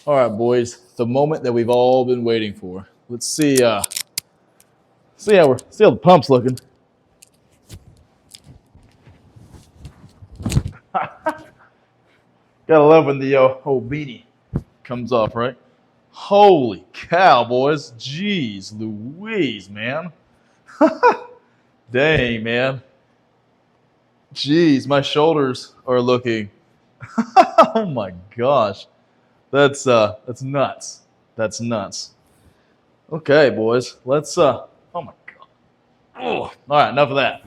All right, boys, the moment that we've all been waiting for. Let's see. See how the pump's looking. Gotta love when the whole beanie comes off, right? Holy cow, boys! Jeez, Louise, man. Dang, man. Jeez, my shoulders are looking. Oh my gosh, that's nuts. That's nuts. Okay, boys, let's. Oh my god. Oh, all right, enough of that.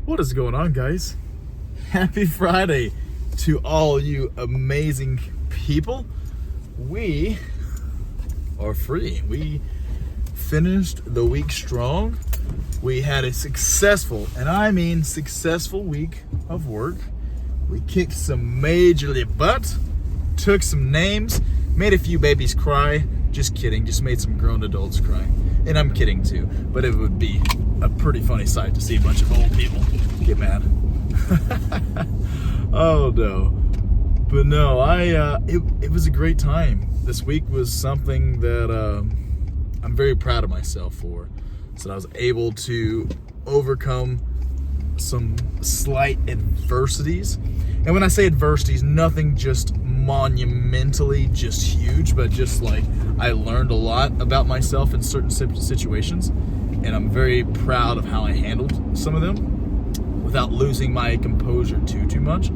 What is going on, guys? Happy Friday to all you amazing people. We are free. We finished the week strong. We had a successful, and I mean successful, week of work. We kicked some majorly butt, took some names, made a few babies cry. Just kidding, just made some grown adults cry. And I'm kidding too, but it would be a pretty funny sight to see a bunch of old people get mad. Oh no. But no, it was a great time. This week was something that I'm very proud of myself for. So I was able to overcome some slight adversities. And when I say adversities, nothing just monumentally just huge, but just like I learned a lot about myself in certain situations, and I'm very proud of how I handled some of them without losing my composure too much.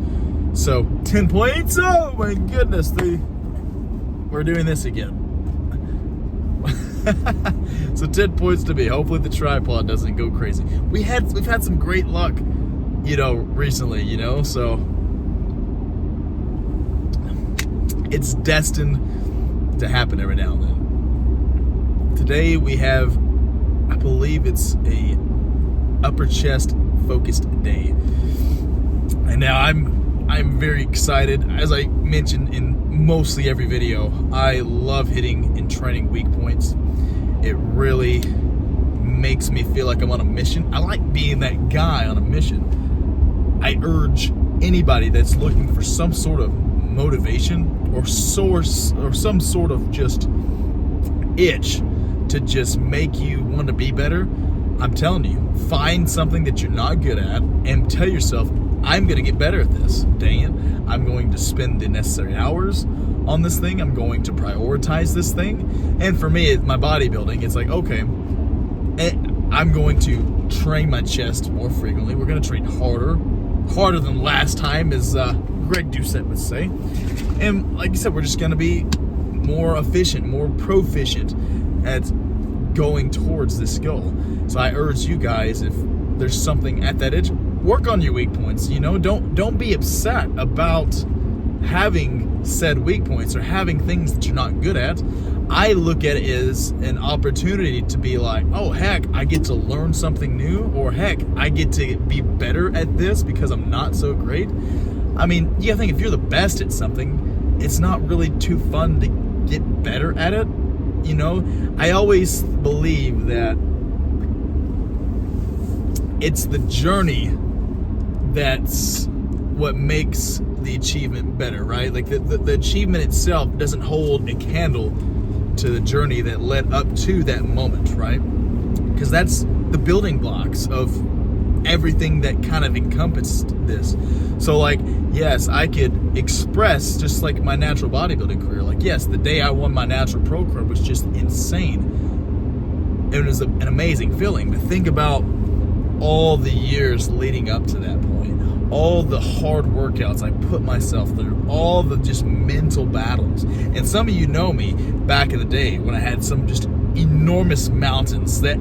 So 10 points. Oh my goodness, we're doing this again. So 10 points to me. Hopefully the tripod doesn't go crazy. We've had some great luck, recently, so it's destined to happen every now and then. Today we have, I believe it's a upper chest focused day. And now I'm very excited. As I mentioned in mostly every video, I love hitting and training weak points. It really makes me feel like I'm on a mission. I like being that guy on a mission. I urge anybody that's looking for some sort of motivation or source or some sort of just itch to just make you want to be better. I'm telling you, find something that you're not good at and tell yourself, I'm going to get better at this. Dang it. I'm going to spend the necessary hours on this thing. I'm going to prioritize this thing. And for me, my bodybuilding, it's like, okay, I'm going to train my chest more frequently. We're going to train harder than last time, as Greg Doucette would say. And like you said, we're just going to be more efficient, more proficient at going towards this goal. So I urge you guys, if there's something at that edge, work on your weak points. Don't be upset about having said weak points or having things that you're not good at. I look at it as an opportunity to be like, oh heck, I get to learn something new, or heck, I get to be better at this because I'm not so great. I mean, you gotta think, if you're the best at something, it's not really too fun to get better at it. I always believe that it's the journey that's what makes the achievement better, right? Like the achievement itself doesn't hold a candle to the journey that led up to that moment, right? Because that's the building blocks of everything that kind of encompassed this. So like, yes, I could express just like my natural bodybuilding career. Like, yes, the day I won my natural pro card was just insane. It was an amazing feeling. But think about all the years leading up to that point, all the hard workouts I put myself through, all the just mental battles. And some of you know me back in the day when I had some just enormous mountains that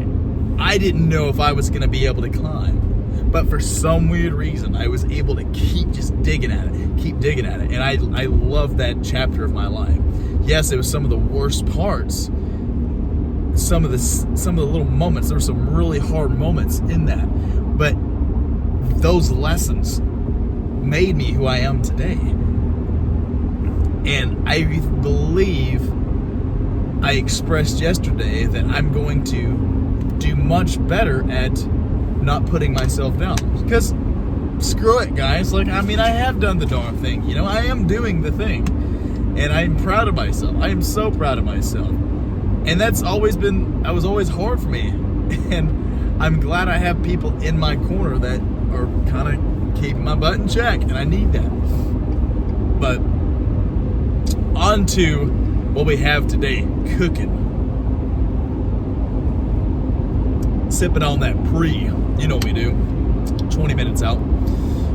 I didn't know if I was going to be able to climb. But for some weird reason, I was able to keep just digging at it. And I love that chapter of my life. Yes, it was some of the worst parts. Some of the little moments, there were some really hard moments in that. But those lessons made me who I am today. And I believe I expressed yesterday that I'm going to do much better at not putting myself down. Because screw it, guys. Like, I mean, I have done the darn thing. You know, I am doing the thing. And I'm proud of myself. I am so proud of myself. And that was always hard for me. And I'm glad I have people in my corner that are kind of keeping my butt in check. And I need that. But on to what we have today, cooking. Sipping on that pre, you know what we do, 20 minutes out.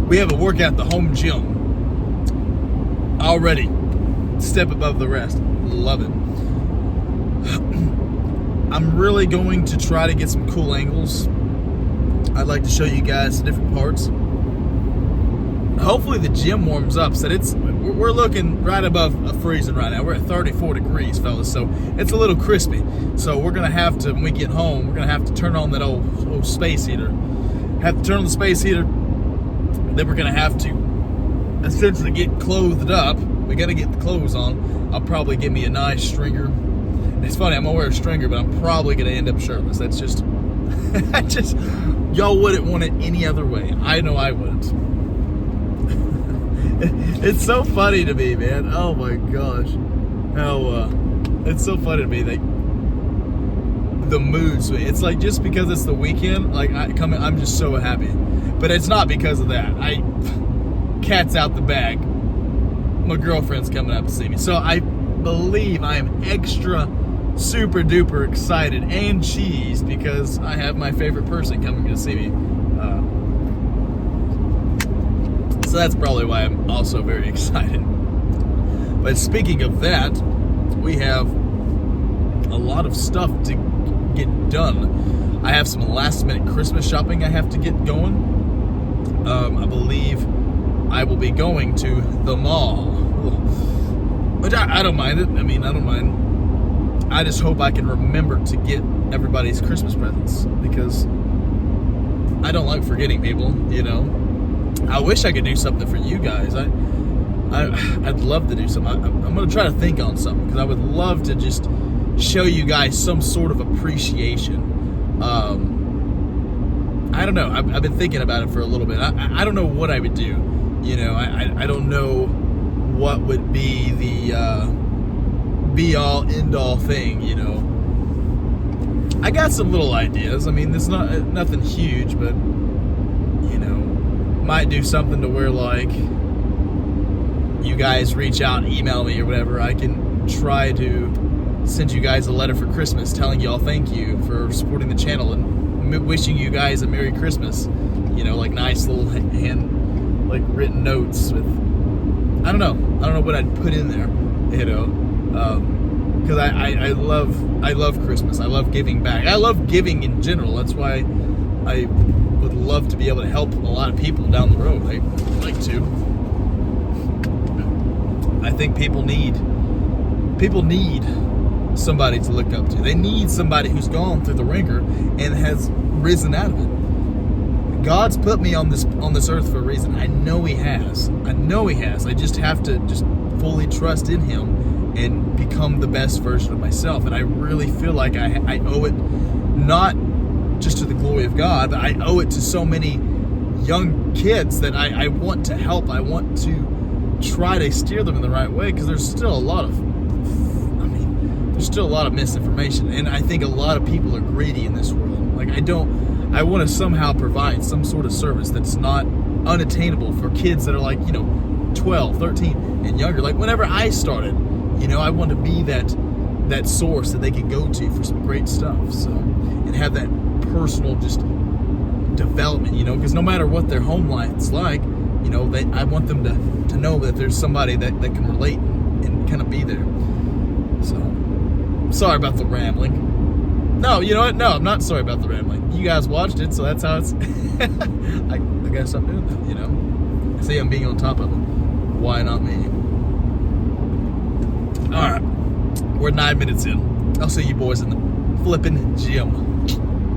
We have a workout at the home gym. Already, step above the rest. Love it. I'm really going to try to get some cool angles. I'd like to show you guys the different parts. Hopefully the gym warms up. So we're looking right above freezing right now. We're at 34 degrees, fellas. So it's a little crispy. So we're gonna have to, when we get home, we're gonna have to turn on that old space heater. Have to turn on the space heater. Then we're gonna have to essentially get clothed up. We gotta get the clothes on. I'll probably get me a nice stringer. It's funny, I'm gonna wear a stringer, but I'm probably gonna end up shirtless. That's just, y'all wouldn't want it any other way. I know I wouldn't. It's so funny to me, man. Oh my gosh. It's so funny to me that the mood swing. It's like just because it's the weekend, like I'm just so happy. But it's not because of that. Cat's out the bag. My girlfriend's coming up to see me. So I believe I am extra super duper excited and cheesed because I have my favorite person coming to see me. So that's probably why I'm also very excited. But speaking of that, we have a lot of stuff to get done. I have some last minute Christmas shopping I have to get going. I believe I will be going to the mall. Which I don't mind it. I mean, I don't mind. I just hope I can remember to get everybody's Christmas presents because I don't like forgetting people, you know. I wish I could do something for you guys. I'd love to do something. I'm going to try to think on something because I would love to just show you guys some sort of appreciation. I don't know. I've been thinking about it for a little bit. I don't know what I would do. You know, I don't know what would be the be-all, end-all thing, you know. I got some little ideas. I mean, it's nothing huge, but, you know, might do something to where, like, you guys reach out and email me or whatever. I can try to send you guys a letter for Christmas telling y'all thank you for supporting the channel and wishing you guys a Merry Christmas. You know, like nice little hand, like written notes with, I don't know what I'd put in there, you know, because I love Christmas. I love giving back. I love giving in general. That's why I would love to be able to help a lot of people down the road. I'd like to. I think people need somebody to look up to. They need somebody who's gone through the ringer and has risen out of it. God's put me on this earth for a reason. I know He has. I just have to just fully trust in Him and become the best version of myself. And I really feel like I owe it not just to the glory of God, but I owe it to so many young kids that I want to help. I want to try to steer them in the right way because there's still a lot of misinformation, and I think a lot of people are greedy in this world. Like I want to somehow provide some sort of service that's not unattainable for kids that are like, you know, 12, 13 and younger. Like whenever I started, you know, I want to be that source that they could go to for some great stuff. So, and have that personal just development, you know, because no matter what their home life's like, you know, I want them to know that there's somebody that can relate and kind of be there. So, sorry about the rambling. No, you know what? No, I'm not sorry about the rambling. You guys watched it, so that's how it's... I got something to do with it, you know? I see I'm being on top of it. Why not me? Alright. We're 9 minutes in. I'll see you boys in the flipping gym.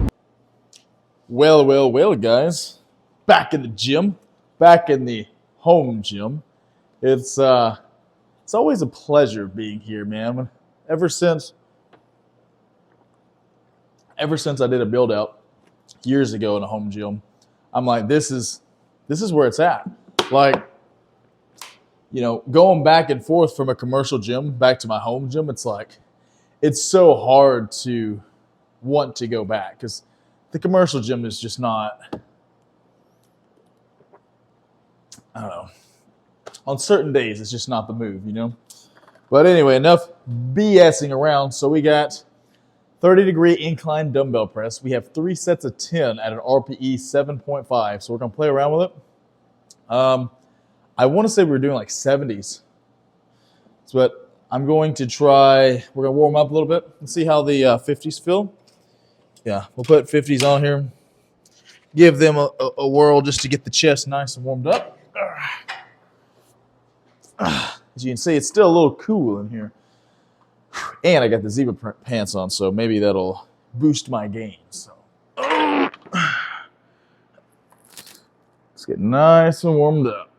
Well, guys. Back in the gym. Back in the home gym. It's always a pleasure being here, man. Ever since Ever since I did a build out years ago in a home gym, I'm like, this is where it's at. Like, going back and forth from a commercial gym back to my home gym, it's like, it's so hard to want to go back because the commercial gym is just not, I don't know. On certain days, it's just not the move. But anyway, enough BSing around. So we got 30-degree incline dumbbell press. We have 3 sets of 10 at an RPE 7.5. So we're going to play around with it. I want to say we were doing like 70s. But I'm going to try, we're going to warm up a little bit and see how the 50s feel. Yeah, we'll put 50s on here. Give them a whirl just to get the chest nice and warmed up. As you can see, it's still a little cool in here. And I got the zebra pants on, so maybe that'll boost my gains. So. Let's get nice and warmed up.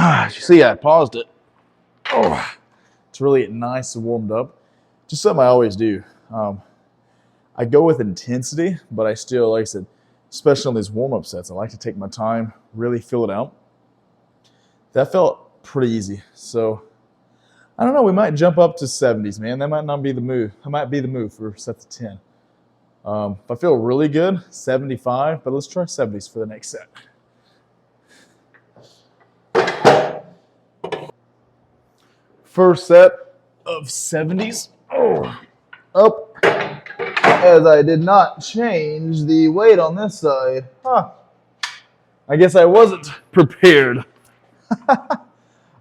As you see, I paused it. Oh, it's really nice and warmed up. Just something I always do. I go with intensity, but I still, like I said, especially on these warm-up sets, I like to take my time, really feel it out. That felt pretty easy. So, I don't know, we might jump up to 70s, man. That might not be the move. That might be the move for sets of 10. If I feel really good, 75, but let's try 70s for the next set. First set of 70s. Oh, up. As I did not change the weight on this side. Huh. I guess I wasn't prepared.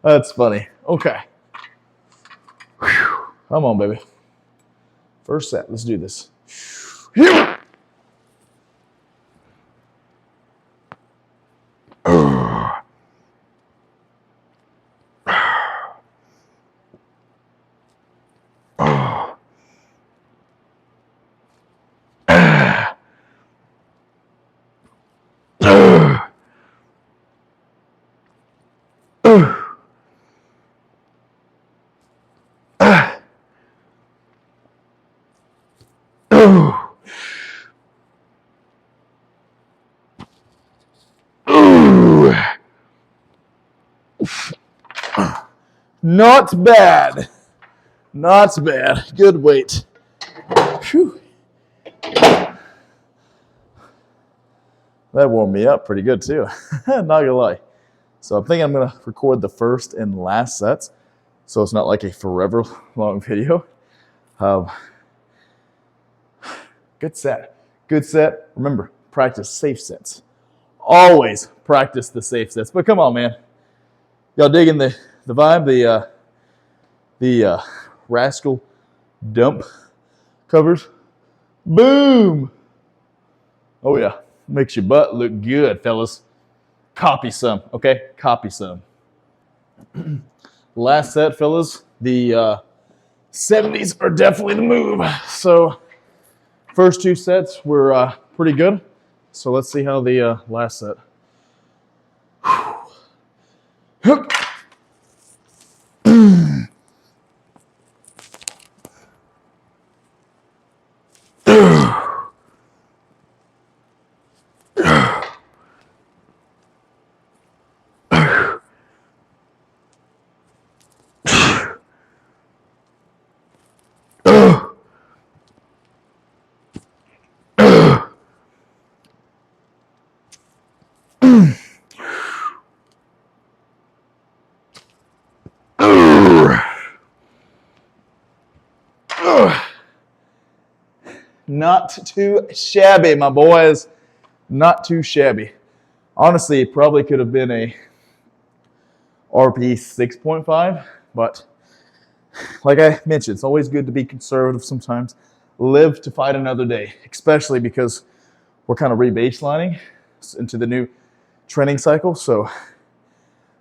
That's funny. Okay. Whew. Come on, baby. First set. Let's do this. Not bad. Not bad. Good weight. Whew. That warmed me up pretty good too. Not gonna lie. So I'm thinking I'm gonna record the first and last sets, so it's not like a forever long video. Good set. Good set. Remember, practice safe sets. Always practice the safe sets. But come on, man. Y'all digging the vibe? The Rascal dump covers. Boom! Oh yeah, makes your butt look good, fellas. Copy some, okay? Copy some. Last set, fellas. The 70s are definitely the move. So first 2 sets were pretty good. So let's see how the last set. Not too shabby, my boys. Not too shabby. Honestly, it probably could have been a RP 6.5, but like I mentioned, it's always good to be conservative sometimes. Live to fight another day, especially because we're kind of re-baselining into the new training cycle. So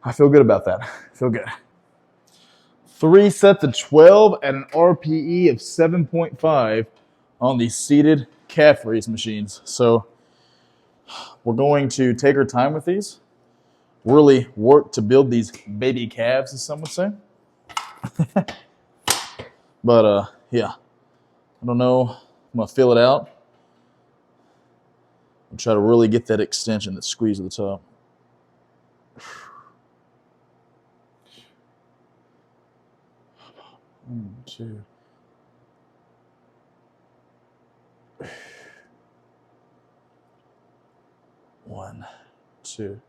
I feel good about that. I feel good. 3 sets of 12 at an RPE of 7.5 on the seated calf raise machines. So we're going to take our time with these, really work to build these baby calves, as some would say. But yeah, I don't know. I'm gonna fill it out and try to really get that extension, that squeeze at the top. One, two. One, two.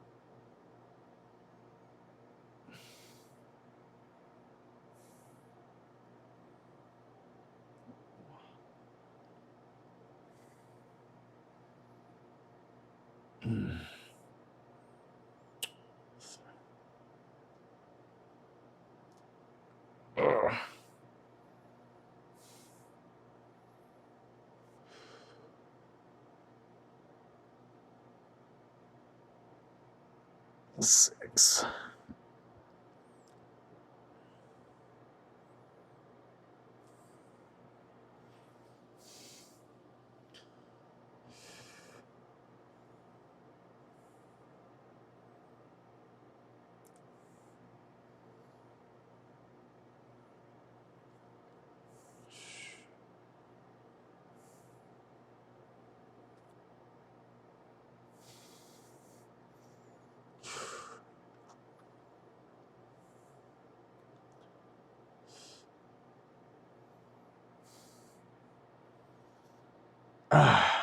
Six.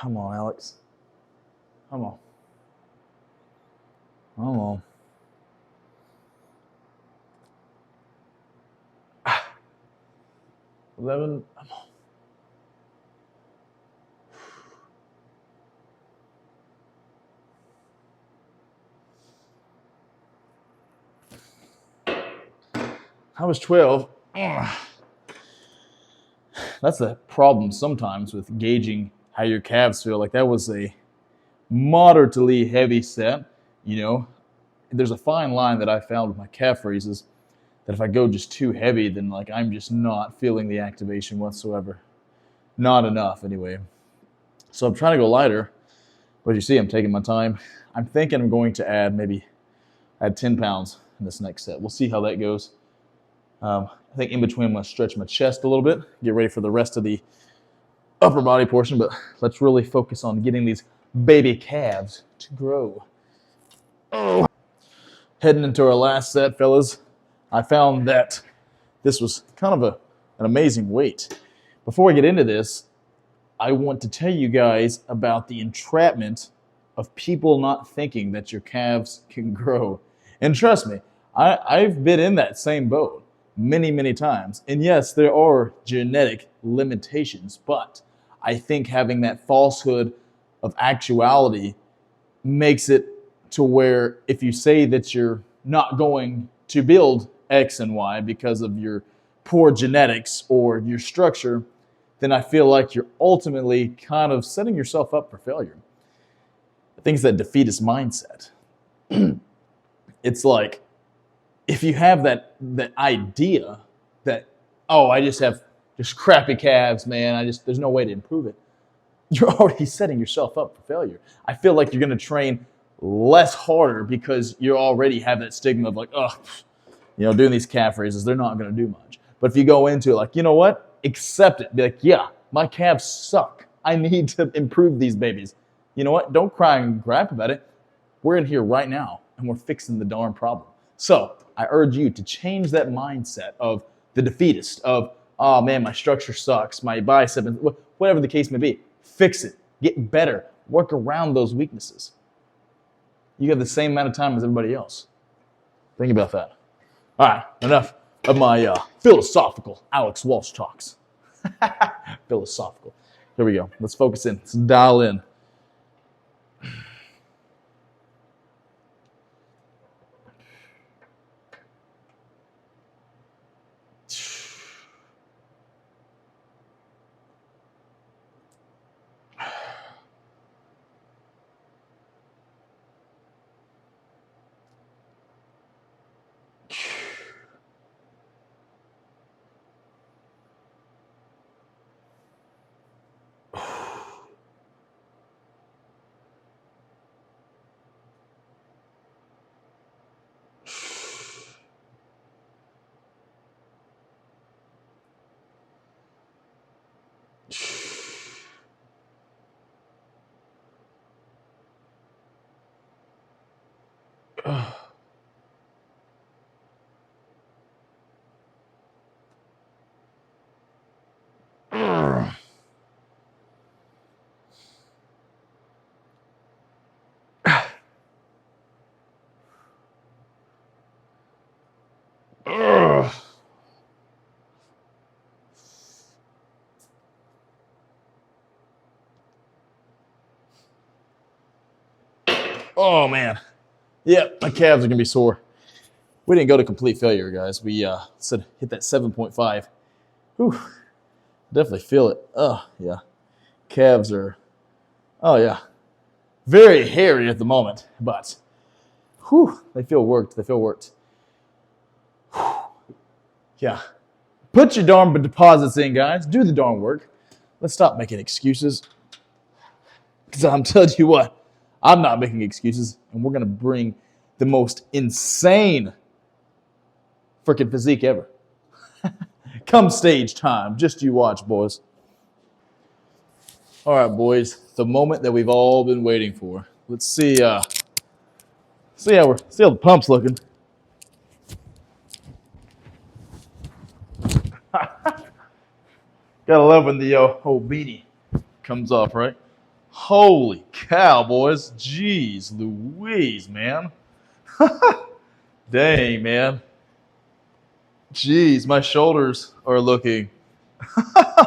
Come on, Alex. Come on. Come on. 11. Come on. I was 12. That's the problem sometimes with gauging how your calves feel. Like that was a moderately heavy set. You know, there's a fine line that I found with my calf raises that if I go just too heavy, then like I'm just not feeling the activation whatsoever. Not enough anyway. So I'm trying to go lighter. But you see, I'm taking my time. I'm thinking I'm going to add 10 pounds in this next set. We'll see how that goes. I think in between I'm going to stretch my chest a little bit, get ready for the rest of the upper body portion, but let's really focus on getting these baby calves to grow. Oh. Heading into our last set, fellas, I found that this was kind of an amazing weight. Before we get into this, I want to tell you guys about the entrapment of people not thinking that your calves can grow. And trust me, I've been in that same boat many, many times. And yes, there are genetic limitations, but I think having that falsehood of actuality makes it to where if you say that you're not going to build X and Y because of your poor genetics or your structure, then I feel like you're ultimately kind of setting yourself up for failure. I think it's that defeatist mindset. It's like, if you have that idea that, oh, I just have just crappy calves, man, there's no way to improve it, you're already setting yourself up for failure. I feel like you're going to train less harder because you already have that stigma of like, oh, doing these calf raises, they're not going to do much. But if you go into it like, you know what, accept it. Be like, yeah, my calves suck. I need to improve these babies. You know what? Don't cry and gripe about it. We're in here right now, and we're fixing the darn problem. So I urge you to change that mindset of the defeatist, of, oh man, my structure sucks, my bicep, whatever the case may be. Fix it. Get better. Work around those weaknesses. You have the same amount of time as everybody else. Think about that. All right, enough of my philosophical Alex Walsh talks. Philosophical. Here we go. Let's focus in. Let's dial in. Oh man, yeah, my calves are gonna be sore. We didn't go to complete failure, guys. We said hit that 7.5. Whew, definitely feel it. Oh yeah, calves are. Oh yeah, very hairy at the moment, but whew, they feel worked. They feel worked. Whew. Yeah, put your darn deposits in, guys. Do the darn work. Let's stop making excuses. Because I'm telling you what, I'm not making excuses, and we're gonna bring the most insane freaking physique ever. Come stage time, just you watch, boys. All right, boys, the moment that we've all been waiting for. Let's see how the pump's looking. Gotta love when the old beanie comes off, right? Holy cow, boys! Jeez, Louise, man. Dang, man. Jeez, my shoulders are looking.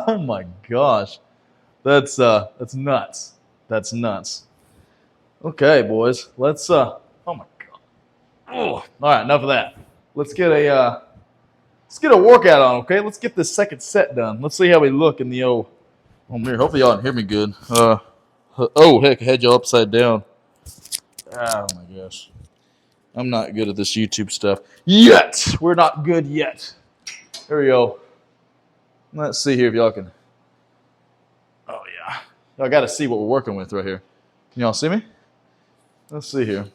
Oh my gosh, that's nuts. That's nuts. Okay, boys, let's. Oh my god. Oh, all right, enough of that. Let's get a workout on, okay? Let's get this second set done. Let's see how we look in the old. Oh man, hopefully y'all can hear me good. Oh heck, I had y'all upside down. Oh my gosh, I'm not good at this YouTube stuff yet. We're not good yet. There we go. Let's see here if y'all can. Oh yeah, y'all got to see what we're working with right here. Can y'all see me? Let's see here.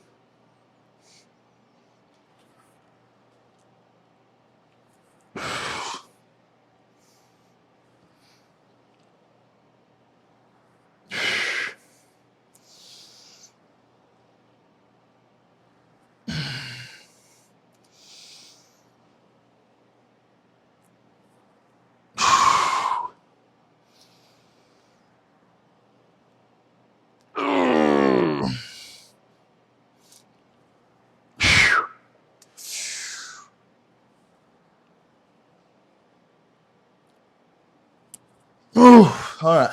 All right.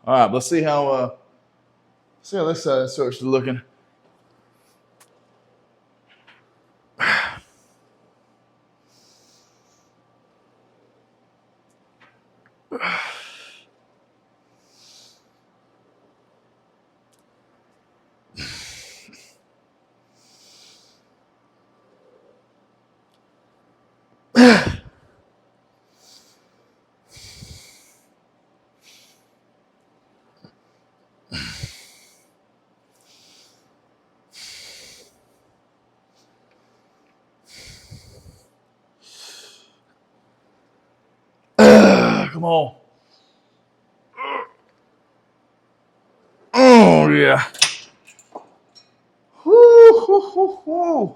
All right, let's see how this side starts looking. Come on. Oh yeah. Whoo, whoo, whoo, whoo.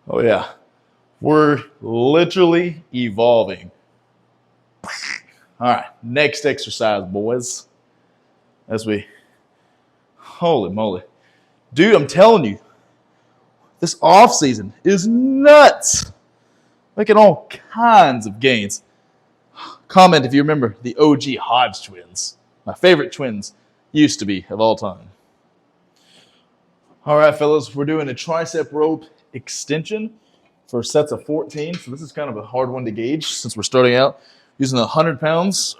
Oh yeah. We're literally evolving. All right, next exercise, boys. As we, holy moly, dude, I'm telling you, this off season is nuts. Making all kinds of gains. Comment if you remember the OG Hodge twins. My favorite twins used to be of all time. All right, fellas, we're doing a tricep rope extension for sets of 14. So this is kind of a hard one to gauge since we're starting out using 100 pounds.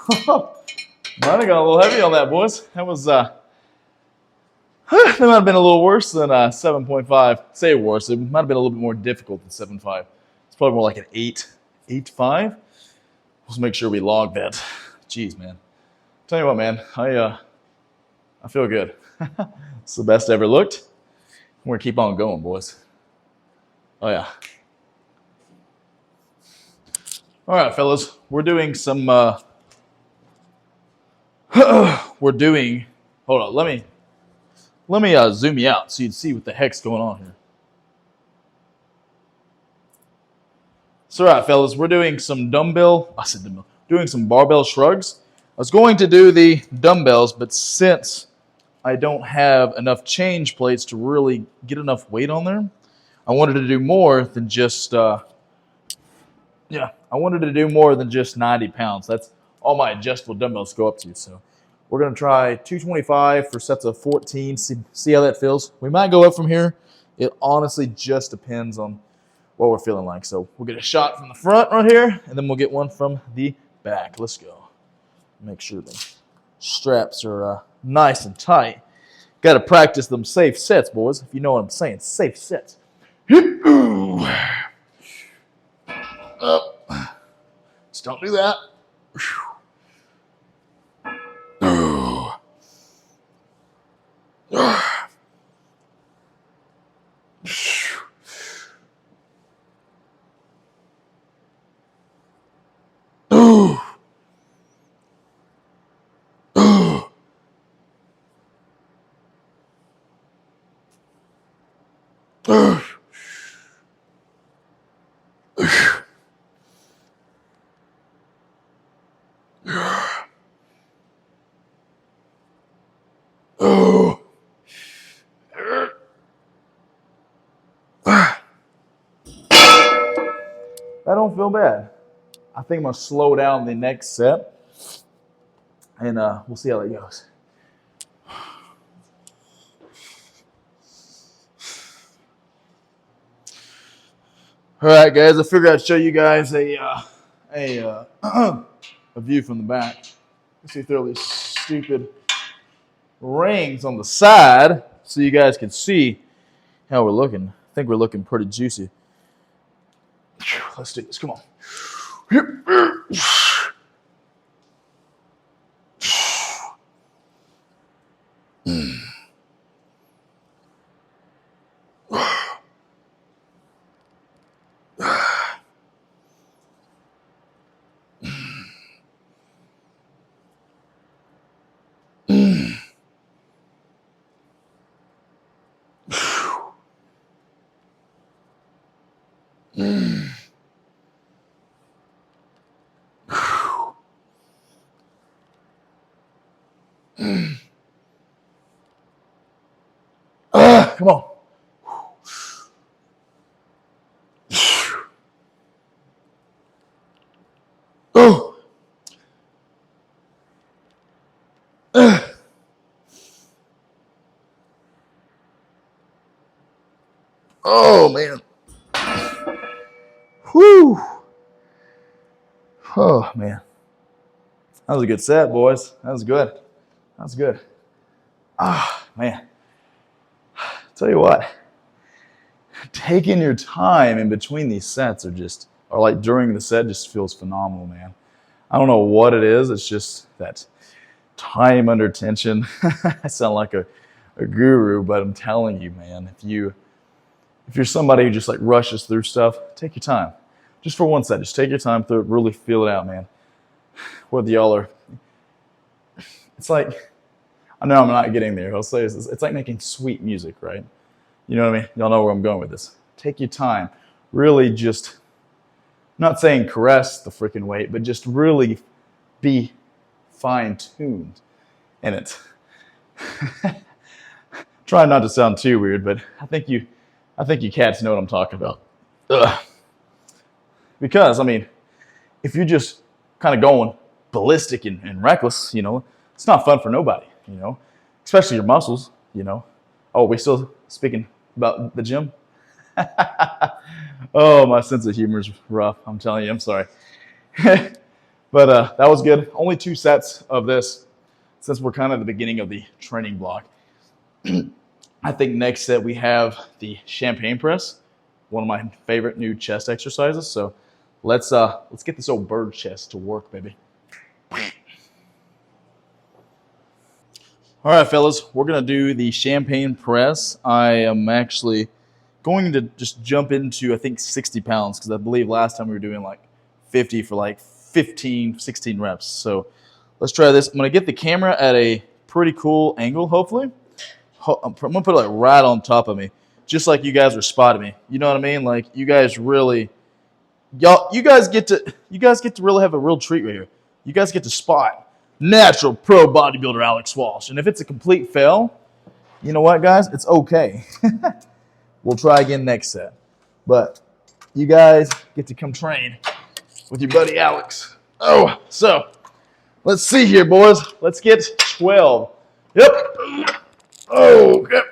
Might have got a little heavy on that, boys. That was, that might have been a little worse than 7.5. Say worse. It might have been a little bit more difficult than 7.5. It's probably more like an 8.5. Let's make sure we log that. Jeez, man. Tell you what, man. I feel good. It's the best I ever looked. We're going to keep on going, boys. Oh, yeah. All right, fellas. We're doing some... we're doing... Hold on. Let me zoom you out so you can see what the heck's going on here. So, all right, fellas. We're doing some doing some barbell shrugs. I was going to do the dumbbells, but since I don't have enough change plates to really get enough weight on there, I wanted to do more than just, I wanted to do more than just 90 pounds. That's all my adjustable dumbbells go up to. So we're going to try 225 for sets of 14, see how that feels. We might go up from here. It honestly just depends on what we're feeling like. So we'll get a shot from the front right here, and then we'll get one from the back. Let's go. Make sure the straps are nice and tight. Got to practice them safe sets, boys, if you know what I'm saying. Safe sets. Up. Just don't do that. That don't feel bad. I think I'm going to slow down the next set, and we'll see how that goes. All right, guys, I figured I'd show you guys a view from the back. Let's see if there are these stupid rings on the side so you guys can see how we're looking. I think we're looking pretty juicy. Let's do this. Come on. Come on. Oh. Oh, man. Whew. Oh, man. That was a good set, boys. That was good. That was good. Ah, man. Tell you what, taking your time in between these sets or like during the set just feels phenomenal, man. I don't know what it is. It's just that time under tension. I sound like a guru, but I'm telling you, man, if you're somebody who just like rushes through stuff, take your time. Just for one set, just take your time through it, really feel it out, man. Whether y'all are, it's like, I know I'm not getting there. I'll say this. It's like making sweet music, right? You know what I mean? Y'all know where I'm going with this. Take your time. Really just, I'm not saying caress the freaking weight, but just really be fine-tuned in it. Try not to sound too weird, but I think you cats know what I'm talking about. Ugh. Because, I mean, if you're just kind of going ballistic and reckless, you know, it's not fun for nobody. You know, especially your muscles, you know. Oh, we still speaking about the gym? Oh, my sense of humor is rough. I'm telling you, I'm sorry. But that was good. Only 2 sets of this since we're kind of at the beginning of the training block. I think next set we have the champagne press, one of my favorite new chest exercises. So let's get this old bird chest to work, baby. All right, fellas, we're gonna do the champagne press. I am actually going to just jump into, I think, 60 pounds because I believe last time we were doing like 50 for like 15, 16 reps. So let's try this. I'm gonna get the camera at a pretty cool angle, hopefully. I'm gonna put it like right on top of me, just like you guys are spotting me. You know what I mean? Like you guys really, you guys get to really have a real treat right here. You guys get to spot natural pro bodybuilder Alex Walsh, and if it's a complete fail, you know what, guys? It's okay. We'll try again next set, but you guys get to come train with your buddy Alex. Oh, so let's see here, boys. Let's get 12. Yep. Oh, yep.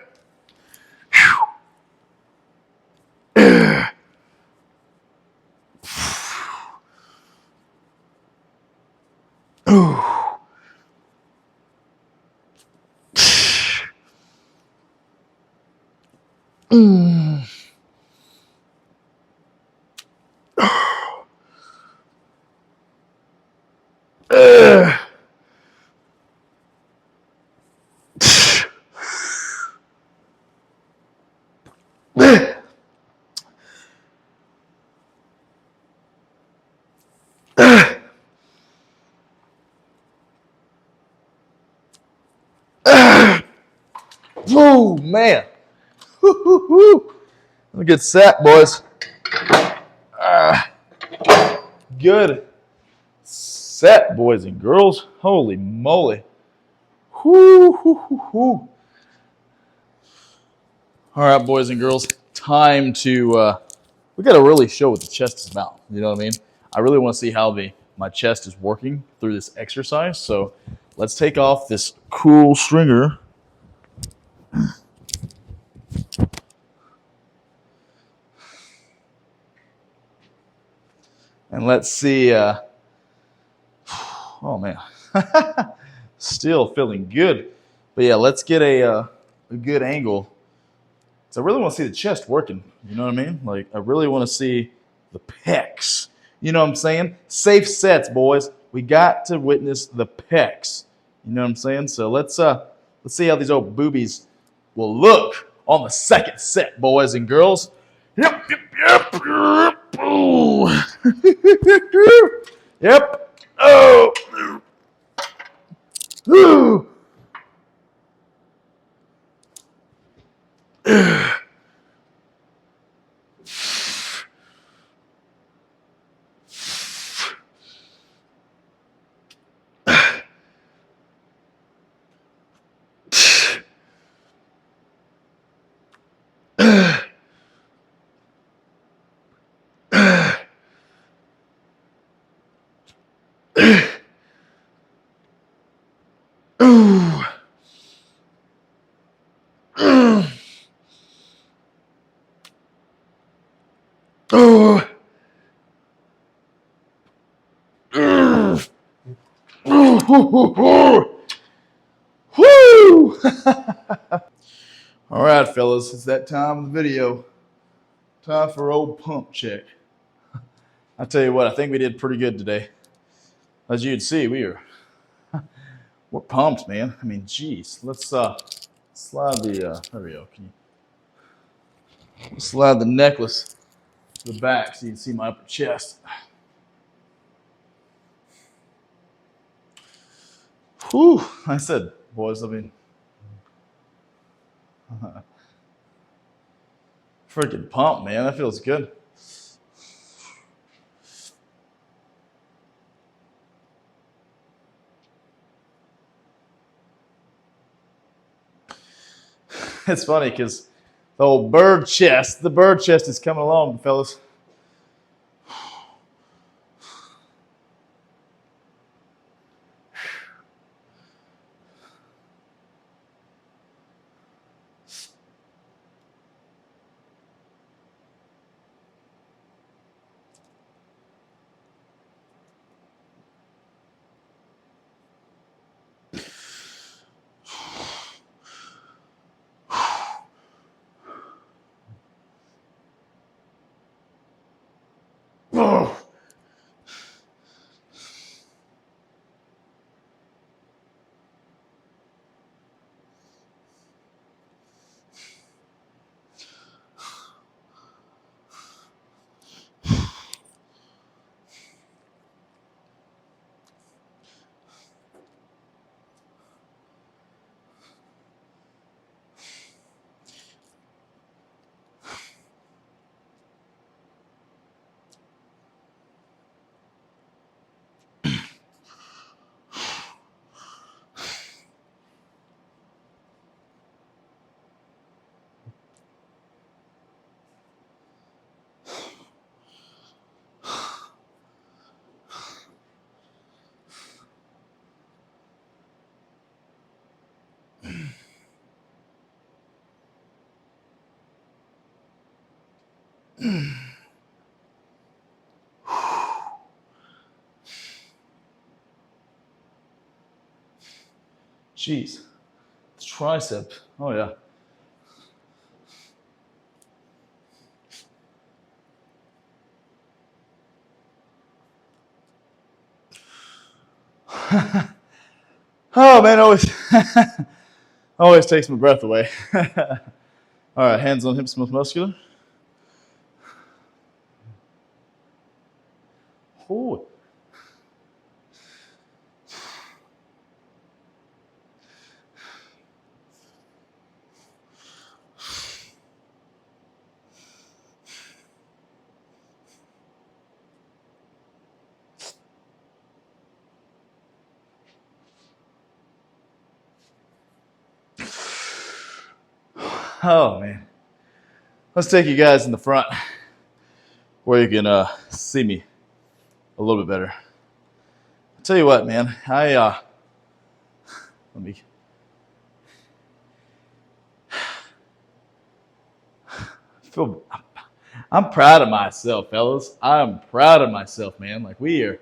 Oh, man. Let me get set, boys. Good set, boys and girls. Holy moly. All right, boys and girls. Time to, we got to really show what the chest is about. You know what I mean? I really want to see how my chest is working through this exercise. So let's take off this cool stringer. And let's see. Oh, man. Still feeling good. But yeah, let's get a good angle. So I really want to see the chest working. You know what I mean? Like, I really want to see the pecs. You know what I'm saying? Safe sets, boys. We got to witness the pecs. You know what I'm saying? So let's see how these old boobies will look on the second set, boys and girls. Yep, yep, yep, yep. Oh. Yep. Oh. Ooh. Oh. Woo! All right, fellas, it's that time of the video. Time for old pump check. I tell you what, I think we did pretty good today. As you can see, we're pumped, man. I mean, geez, let's slide the there we go. Can you slide the necklace to the back so you can see my upper chest. Whew, I said, boys, I mean, freaking pumped, man. That feels good. It's funny because the old bird chest, is coming along, fellas. Jeez. The tricep. Oh, yeah. Oh, man, always, always takes my breath away. All right, hands on hips, most muscular. Oh. Oh, man. Let's take you guys in the front where you can see me a little bit better. I'll tell you what, man. Let me. Feel. I'm proud of myself, fellas. I'm proud of myself, man. Like, we are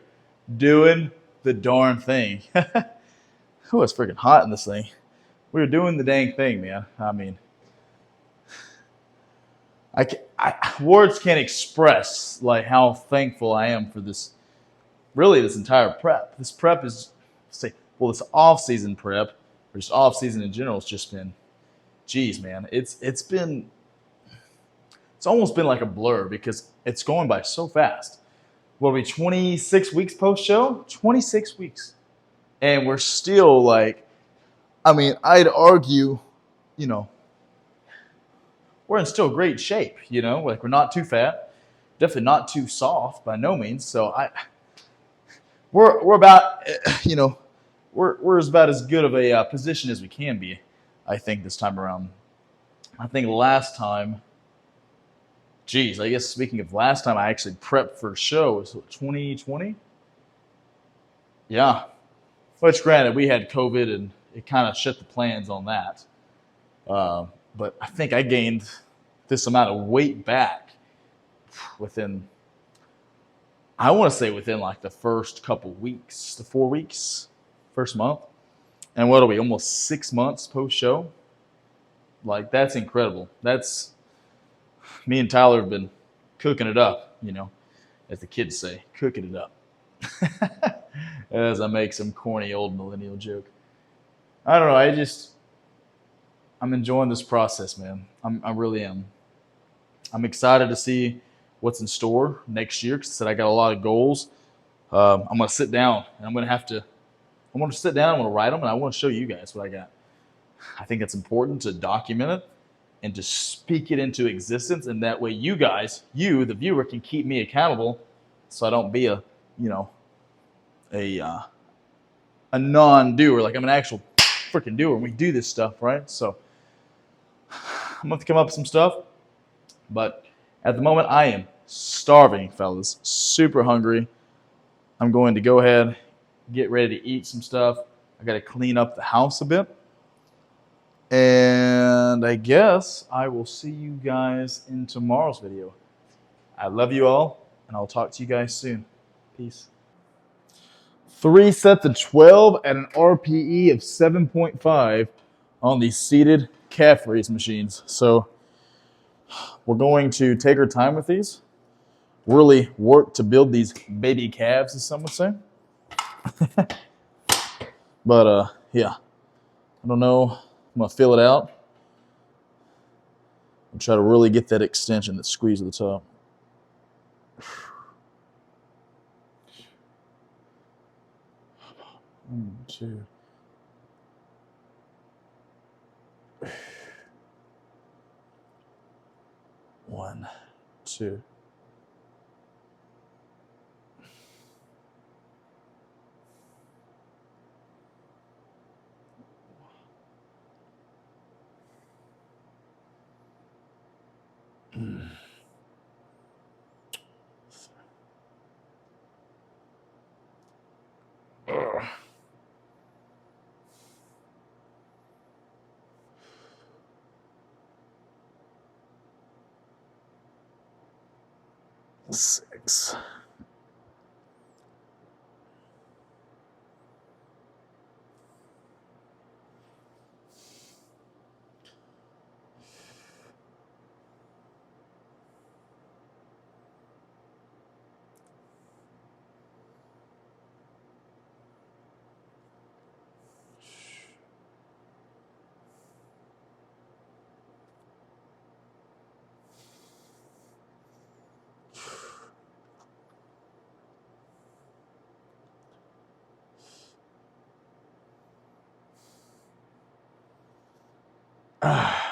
doing the darn thing. Oh, it's freaking hot in this thing. We're doing the dang thing, man. I mean, words can't express like how thankful I am for this. Really, this entire prep. This prep is, this off-season prep, or just off-season in general, has just been, geez, man. It's almost been like a blur because it's going by so fast. What are we, 26 weeks post-show? 26 weeks. And we're still like, I mean, I'd argue, you know, we're in still great shape, you know? Like, we're not too fat, definitely not too soft by no means. So we're about, you know, we're about as good of a position as we can be, I think, this time around. I think last time, geez, I guess speaking of last time I actually prepped for a show was 2020? Yeah. Which, granted, we had COVID and it kind of shut the plans on that. But I think I gained this amount of weight back within, I want to say within like the first couple weeks, the 4 weeks, first month. And what are we, almost 6 months post-show? Like, that's incredible. That's, me and Tyler have been cooking it up, you know, as the kids say, cooking it up. As I make some corny old millennial joke. I don't know, I'm enjoying this process, man. I really am. I'm excited to see what's in store next year because I said I got a lot of goals. I'm going to sit down and I'm going to sit down, I'm going to write them, and I want to show you guys what I got. I think it's important to document it and to speak it into existence, and that way you guys, you, the viewer, can keep me accountable so I don't be a non-doer. Like, I'm an actual freaking doer and we do this stuff, right? So I'm going to come up with some stuff, but at the moment I am starving, fellas, super hungry. I'm going to go ahead, get ready to eat some stuff. I got to clean up the house a bit. And I guess I will see you guys in tomorrow's video. I love you all, and I'll talk to you guys soon. Peace. 3 sets of 12 at an RPE of 7.5 on the seated calf raise machines. So we're going to take our time with these, really work to build these baby calves, as some would say. But yeah, I don't know. I'm going to fill it out and try to really get that extension, that squeeze at the top. One, two. One, two. 6.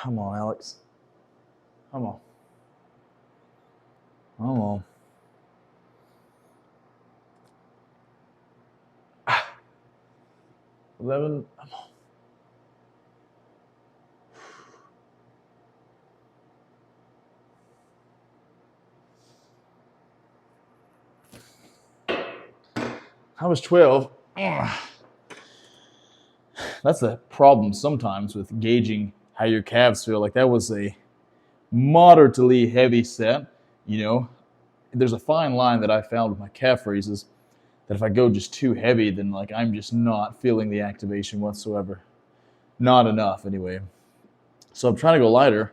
Come on, Alex. Come on. Come on. 11. Come on. I was 12. That's the problem sometimes with gauging how your calves feel. Like that was a moderately heavy set. You know, there's a fine line that I found with my calf raises that if I go just too heavy, then like I'm just not feeling the activation whatsoever. Not enough anyway. So I'm trying to go lighter,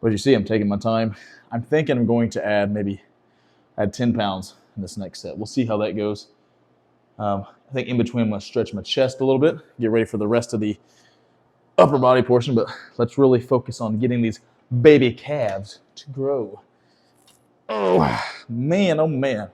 but you see I'm taking my time. I'm thinking I'm going to add 10 pounds in this next set. We'll see how that goes. I think in between I'm going to stretch my chest a little bit, get ready for the rest of the upper body portion, but let's really focus on getting these baby calves to grow. Oh, man, oh, man.